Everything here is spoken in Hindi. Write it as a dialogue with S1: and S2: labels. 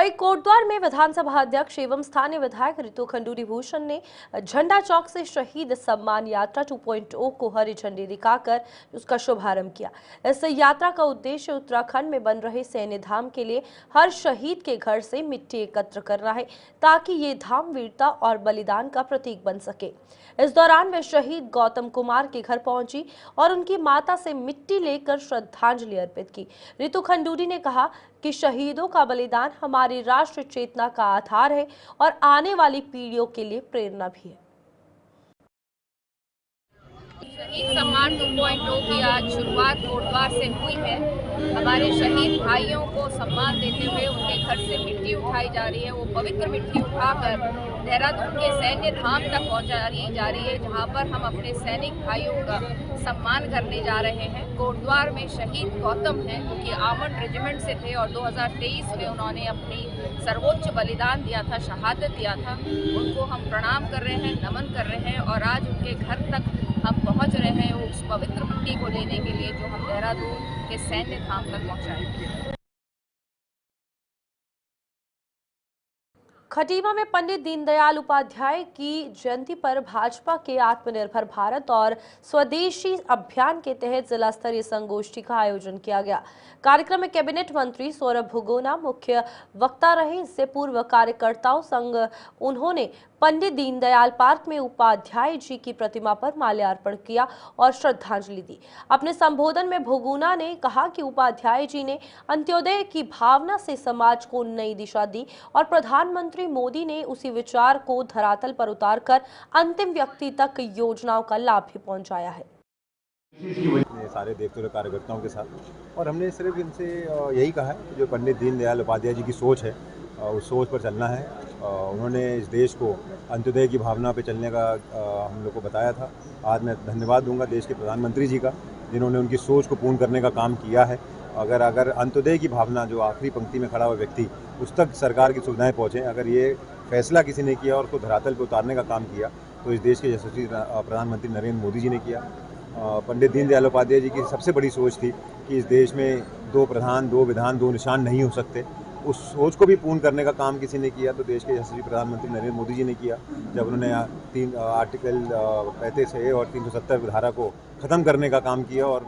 S1: वहीं कोटद्वार में विधानसभा अध्यक्ष एवं स्थानीय विधायक रितु खंडूरी भूषण ने झंडा चौक से शहीद सम्मान यात्रा 2.0 को हरी झंडी दिखाकर उसका शुभारंभ किया। इस यात्रा का उद्देश्य उत्तराखंड में बन रहे सैन्य धाम के लिए हर शहीद के घर से मिट्टी एकत्र करना है, ताकि ये धाम वीरता और बलिदान का प्रतीक बन सके। इस दौरान वे शहीद गौतम कुमार के घर पहुंची और उनकी माता से मिट्टी लेकर श्रद्धांजलि अर्पित की। रितु खंडूरी ने कहा कि शहीदों का बलिदान हमारी राष्ट्र चेतना का आधार है और आने वाली पीढ़ियों के लिए प्रेरणा भी है।
S2: शहीद सम्मान 2.0 की आज शुरुआत कोटद्वार से हुई है। हमारे शहीद भाइयों को सम्मान देते हुए उनके घर से मिट्टी उठाई जा रही है। वो पवित्र मिट्टी उठाकर देहरादून के सैन्य धाम तक पहुंचाई जा रही है, जहां पर हम अपने सैनिक भाइयों का सम्मान करने जा रहे हैं। कोटद्वार में शहीद गौतम हैं, जो कि आर्मर्ड रेजिमेंट से थे और 2023 में उन्होंने अपनी सर्वोच्च बलिदान दिया था, शहादत दिया था। उनको हम प्रणाम कर रहे हैं, नमन कर रहे हैं और आज उनके घर तक हम पहुंच रहे हैं उस पवित्र मिट्टी को लेने के लिए, जो हम देहरादून के सैन्य धाम तक पहुंचाएंगे।
S1: खटीमा में पंडित दीनदयाल उपाध्याय की जयंती पर भाजपा के आत्मनिर्भर भारत और स्वदेशी अभियान के तहत जिला स्तरीय संगोष्ठी का आयोजन किया गया। कार्यक्रम में कैबिनेट मंत्री सौरभ भगोना मुख्य वक्ता रहे। इससे पूर्व कार्यकर्ताओं संग उन्होंने पंडित दीनदयाल पार्क में उपाध्याय जी की प्रतिमा पर माल्यार्पण किया और श्रद्धांजलि दी। अपने संबोधन में भगोना ने कहा कि उपाध्याय जी ने अंत्योदय की भावना से समाज को नई दिशा दी और प्रधानमंत्री मोदी ने उसी विचार को धरातल पर उतारकर अंतिम व्यक्ति तक योजनाओं का लाभ भी पहुंचाया है।
S3: सारे देखते हुए कार्यकर्ताओं के साथ, और हमने सिर्फ इनसे यही कहा है कि जो पंडित दीनदयाल उपाध्याय जी की सोच है उस सोच पर चलना है। उन्होंने इस देश को अंत्योदय की भावना पे चलने का हम लोग को बताया था। आज मैं धन्यवाद दूंगा देश के प्रधानमंत्री जी का, जिन्होंने उनकी सोच को पूर्ण करने का काम किया है। अगर अंत्योदय की भावना, जो आखिरी पंक्ति में खड़ा हुआ व्यक्ति, उस तक सरकार की सुविधाएं पहुँचें, अगर ये फैसला किसी ने किया और उसको धरातल पर उतारने का काम किया, तो इस देश के यशस्वी प्रधानमंत्री नरेंद्र मोदी जी ने किया। पंडित दीनदयाल उपाध्याय जी की सबसे बड़ी सोच थी कि इस देश में 2 प्रधान, 2 विधान, 2 निशान नहीं हो सकते। उस सोच को भी पूर्ण करने का काम किसी ने किया, तो देश के यशस्वी प्रधानमंत्री नरेंद्र मोदी जी ने किया, जब उन्होंने आर्टिकल 35A और 370 धारा को ख़त्म करने का काम किया और